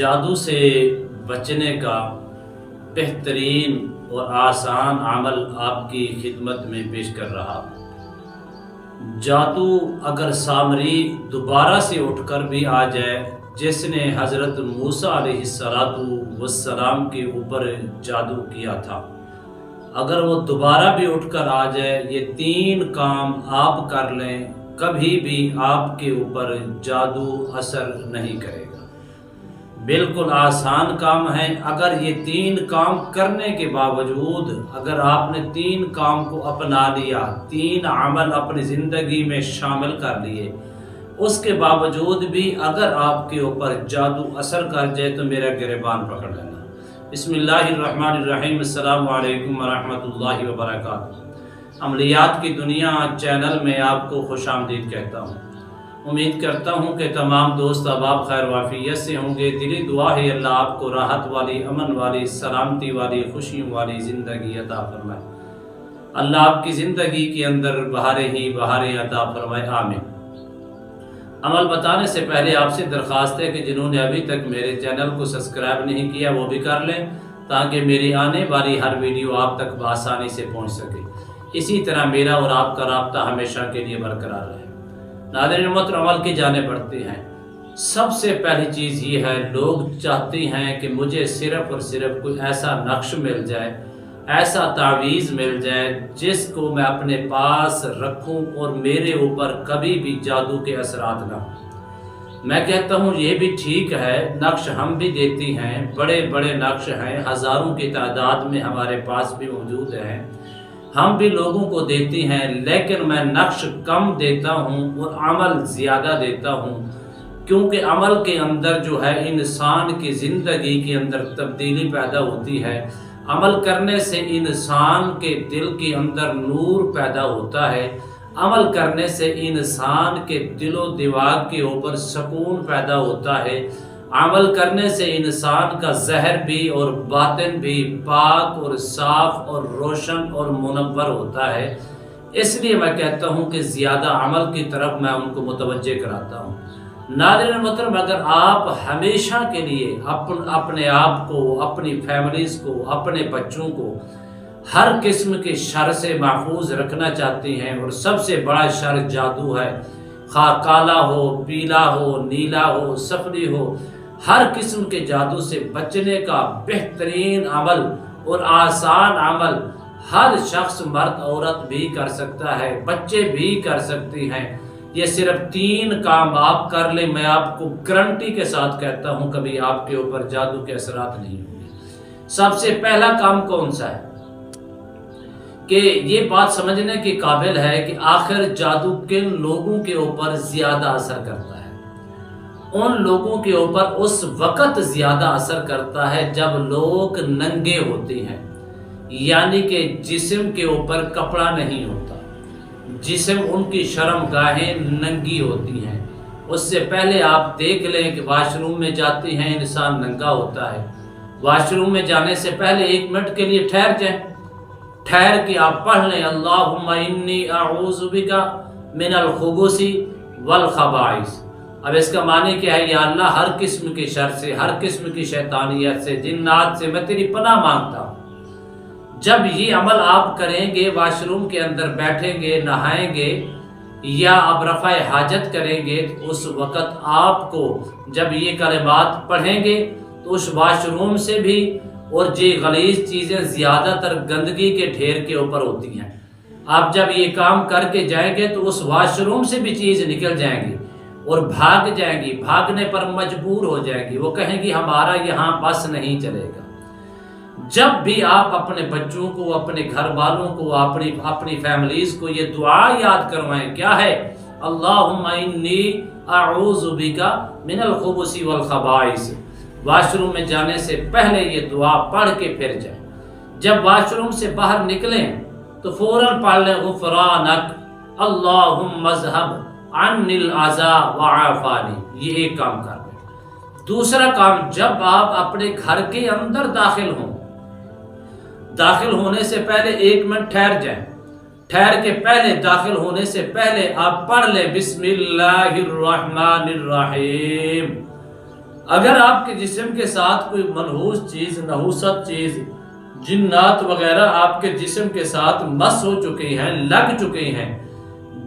جادو سے بچنے کا بہترین اور آسان عمل آپ کی خدمت میں پیش کر رہا ہوں۔ جادو اگر سامری دوبارہ سے اٹھ کر بھی آ جائے، جس نے حضرت موسیٰ علیہ السلام کے اوپر جادو کیا تھا، اگر وہ دوبارہ بھی اٹھ کر آ جائے، یہ 3 کام آپ کر لیں، کبھی بھی آپ کے اوپر جادو اثر نہیں کرے گا۔ بالکل آسان کام ہے۔ اگر یہ 3 کام کرنے کے باوجود اگر آپ نے 3 کام کو اپنا لیا، 3 عمل اپنی زندگی میں شامل کر لیے، اس کے باوجود بھی اگر آپ کے اوپر جادو اثر کر جائے تو میرا گریبان پکڑ لینا۔ بسم اللہ الرحمن الرحیم۔ السلام علیکم ورحمۃ اللہ وبرکاتہ۔ عملیات کی دنیا چینل میں آپ کو خوش آمدید کہتا ہوں۔ امید کرتا ہوں کہ تمام دوست احباب خیر وافیت سے ہوں گے۔ دلی دعا ہے اللہ آپ کو راحت والی، امن والی، سلامتی والی، خوشیوں والی زندگی عطا فرمائے۔ اللہ آپ کی زندگی کے اندر بہاریں ہی بہاریں عطا فرمائے، آمین۔ عمل بتانے سے پہلے آپ سے درخواست ہے کہ جنہوں نے ابھی تک میرے چینل کو سبسکرائب نہیں کیا وہ بھی کر لیں، تاکہ میری آنے والی ہر ویڈیو آپ تک بآسانی سے پہنچ سکے۔ اسی طرح میرا اور آپ کا رابطہ ہمیشہ کے لیے برقرار رہے۔ ناظرین محترم، عمل کی جانب بڑھتے ہیں۔ سب سے پہلی چیز یہ ہے، لوگ چاہتے ہیں کہ مجھے صرف اور صرف کوئی ایسا نقش مل جائے، ایسا تعویذ مل جائے جس کو میں اپنے پاس رکھوں اور میرے اوپر کبھی بھی جادو کے اثرات نہ ہوں۔ میں کہتا ہوں یہ بھی ٹھیک ہے، نقش ہم بھی دیتے ہیں، بڑے بڑے نقش ہیں، ہزاروں کی تعداد میں ہمارے پاس بھی موجود ہیں، ہم بھی لوگوں کو دیتے ہیں، لیکن میں نقش کم دیتا ہوں اور عمل زیادہ دیتا ہوں، کیونکہ عمل کے اندر جو ہے انسان کی زندگی کے اندر تبدیلی پیدا ہوتی ہے۔ عمل کرنے سے انسان کے دل کے اندر نور پیدا ہوتا ہے، عمل کرنے سے انسان کے دل و دماغ کے اوپر سکون پیدا ہوتا ہے، عمل کرنے سے انسان کا ظاہر بھی اور باطن بھی پاک اور صاف اور روشن اور منور ہوتا ہے۔ اس لیے میں کہتا ہوں کہ زیادہ عمل کی طرف میں ان کو متوجہ کراتا ہوں۔ ناظرین محترم، اگر آپ ہمیشہ کے لیے اپنے آپ کو، اپنی فیملیز کو، اپنے بچوں کو ہر قسم کے شر سے محفوظ رکھنا چاہتے ہیں، اور سب سے بڑا شر جادو ہے، خواہ کالا ہو، پیلا ہو، نیلا ہو، سفید ہو، ہر قسم کے جادو سے بچنے کا بہترین عمل اور آسان عمل ہر شخص، مرد عورت بھی کر سکتا ہے، بچے بھی کر سکتے ہیں۔ یہ صرف 3 کام آپ کر لیں، میں آپ کو گارنٹی کے ساتھ کہتا ہوں کبھی آپ کے اوپر جادو کے اثرات نہیں ہوں گے۔ سب سے پہلا کام کون سا ہے کہ یہ بات سمجھنے کے قابل ہے کہ آخر جادو کن لوگوں کے اوپر زیادہ اثر کرتا ہے؟ ان لوگوں کے اوپر اس وقت زیادہ اثر کرتا ہے جب لوگ ننگے ہوتے ہیں، یعنی کہ جسم کے اوپر کپڑا نہیں ہوتا، جسم ان کی شرم گاہیں ننگی ہوتی ہیں۔ اس سے پہلے آپ دیکھ لیں کہ واش روم میں جاتے ہیں، انسان ننگا ہوتا ہے۔ واش روم میں جانے سے پہلے 1 منٹ کے لیے ٹھہر جائیں، ٹھہر کے آپ پڑھ لیں اللہم انی اعوذ بک من الخبث والخبائث۔ اب اس کا معنی کیا ہے؟ یا اللہ، ہر قسم کے شر سے، ہر قسم کی شیطانیت سے، جنات سے میں تیری پناہ مانگتا ہوں۔ جب یہ عمل آپ کریں گے، واش روم کے اندر بیٹھیں گے، نہائیں گے یا اب رفع حاجت کریں گے، تو اس وقت آپ کو جب یہ کلمات پڑھیں گے تو اس واش روم سے بھی، اور جی غلیظ چیزیں زیادہ تر گندگی کے ڈھیر کے اوپر ہوتی ہیں، آپ جب یہ کام کر کے جائیں گے تو اس واش روم سے بھی چیز نکل جائیں گی اور بھاگ جائیں گی، بھاگنے پر مجبور ہو جائیں گی، وہ کہیں گی ہمارا یہاں بس نہیں چلے گا۔ جب بھی آپ اپنے بچوں کو، اپنے گھر والوں کو، اپنی فیملیز کو یہ دعا یاد کروائیں، کیا ہے؟ اللہم انی اعوذ بک من الخبث والخبائث۔ واش روم میں جانے سے پہلے یہ دعا پڑھ کے پھر جائیں۔ جب واش روم سے باہر نکلیں تو فوراً پڑھ لیں غفرانک اللہم اذھب عنی العذا وعافانی۔ یہ ایک کام کر لیں۔ دوسرا کام، جب آپ اپنے گھر کے اندر داخل ہوں، داخل ہونے سے پہلے 1 منٹ ٹھہر جائیں، ٹھہر کے پہلے داخل ہونے سے پہلے آپ پڑھ لیں بسم اللہ الرحمن الرحیم اگر آپ کے جسم کے ساتھ کوئی منحوس چیز، نحوست چیز، جنات وغیرہ آپ کے جسم کے ساتھ مس ہو چکی ہیں، لگ چکی ہیں،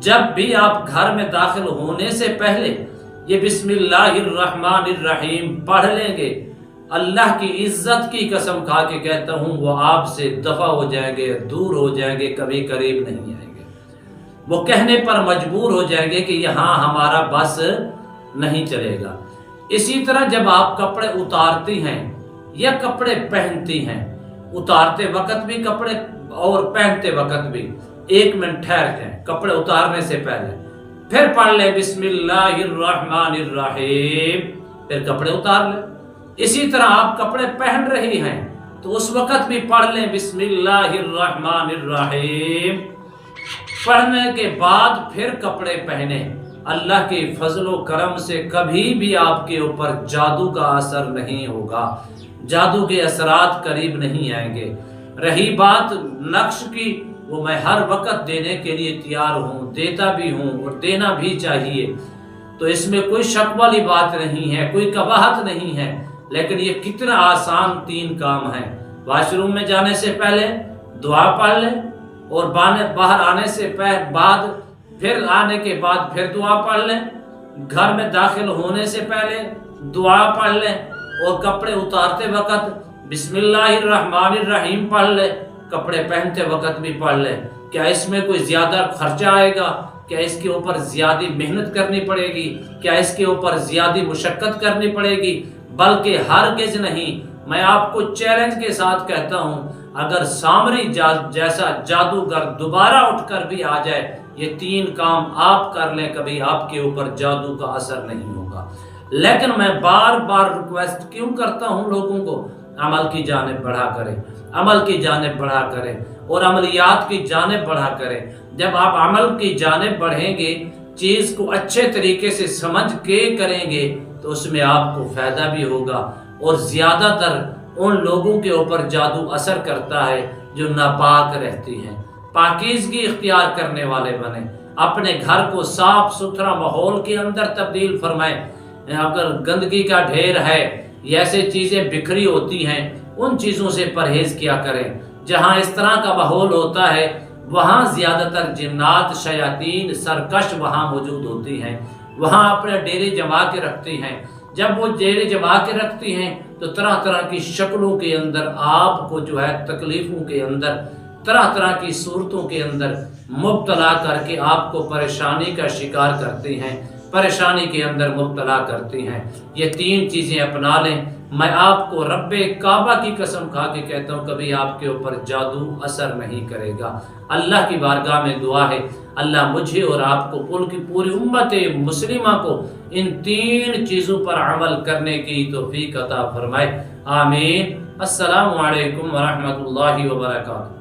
جب بھی آپ گھر میں داخل ہونے سے پہلے یہ بسم اللہ الرحمن الرحیم پڑھ لیں گے، اللہ کی عزت کی قسم کھا کے کہتا ہوں وہ آپ سے دفع ہو جائیں گے، دور ہو جائیں گے، کبھی قریب نہیں آئیں گے۔ وہ کہنے پر مجبور ہو جائیں گے کہ یہاں ہمارا بس نہیں چلے گا۔ اسی طرح جب آپ کپڑے اتارتی ہیں یا کپڑے پہنتی ہیں، اتارتے وقت بھی کپڑے اور پہنتے وقت بھی 1 منٹ ٹھہر کے کپڑے اتارنے سے پہلے پھر پڑھ لیں بسم اللہ الرحمن الرحیم، پھر کپڑے اتار لیں۔ اسی طرح آپ کپڑے پہن رہی ہیں تو اس وقت بھی پڑھ لیں بسم اللہ الرحمن الرحیم، پڑھنے کے بعد پھر کپڑے پہنیں۔ اللہ کے فضل و کرم سے کبھی بھی آپ کے اوپر جادو کا اثر نہیں ہوگا، جادو کے اثرات قریب نہیں آئیں گے۔ رہی بات نقش کی، وہ میں ہر وقت دینے کے لیے تیار ہوں، دیتا بھی ہوں اور دینا بھی چاہیے، تو اس میں کوئی شک والی بات نہیں ہے، کوئی قباحت نہیں ہے۔ لیکن یہ کتنا آسان 3 کام ہیں۔ واش روم میں جانے سے پہلے دعا پڑھ لیں، اور باہر آنے سے بعد پھر آنے کے بعد پھر دعا پڑھ لیں، گھر میں داخل ہونے سے پہلے دعا پڑھ لیں، اور کپڑے اتارتے وقت بسم اللہ الرحمن الرحیم پڑھ لیں، کپڑے پہنتے وقت بھی پڑھ لیں۔ کیا اس میں کوئی زیادہ خرچہ آئے گا؟ کیا اس کے اوپر زیادہ محنت کرنی پڑے گی؟ کیا اس کے اوپر زیادہ مشقت کرنی پڑے گی؟ بلکہ ہرگز نہیں۔ میں آپ کو چیلنج کے ساتھ کہتا ہوں، اگر سامری جیسا جادوگر دوبارہ اٹھ کر بھی آ جائے، یہ 3 کام آپ کر لیں، کبھی آپ کے اوپر جادو کا اثر نہیں ہوگا۔ لیکن میں بار بار ریکویسٹ کیوں کرتا ہوں لوگوں کو، عمل کی جانب بڑھا کریں، عمل کی جانب بڑھا کریں، اور عملیات کی جانب بڑھا کریں۔ جب آپ عمل کی جانب بڑھیں گے، چیز کو اچھے طریقے سے سمجھ کے کریں گے، تو اس میں آپ کو فائدہ بھی ہوگا۔ اور زیادہ تر ان لوگوں کے اوپر جادو اثر کرتا ہے جو ناپاک رہتی ہیں۔ پاکیزگی اختیار کرنے والے بنیں، اپنے گھر کو صاف ستھرا ماحول کے اندر تبدیل فرمائیں۔ اگر گندگی کا ڈھیر ہے، ایسے چیزیں بکھری ہوتی ہیں، ان چیزوں سے پرہیز کیا کریں۔ جہاں اس طرح کا ماحول ہوتا ہے وہاں زیادہ تر جنات، شیاطین، سرکش وہاں موجود ہوتی ہیں، وہاں اپنے ڈیرے جما کے رکھتی ہیں۔ جب وہ ڈیرے جما کے رکھتی ہیں تو طرح طرح کی شکلوں کے اندر آپ کو تکلیفوں کے اندر، طرح طرح کی صورتوں کے اندر مبتلا کر کے آپ کو پریشانی کا شکار کرتی ہیں، پریشانی کے اندر مبتلا کرتی ہیں۔ یہ 3 چیزیں اپنا لیں۔ میں آپ کو رب کعبہ کی قسم کھا کے کہتا ہوں، کبھی آپ کے اوپر جادو اثر نہیں کرے گا۔ اللہ کی بارگاہ میں دعا ہے، اللہ مجھے اور آپ کو پوری امت مسلمہ کو ان 3 چیزوں پر عمل کرنے کی توفیق عطا فرمائے۔ آمین۔ السلام علیکم ورحمۃ اللہ وبرکاتہ۔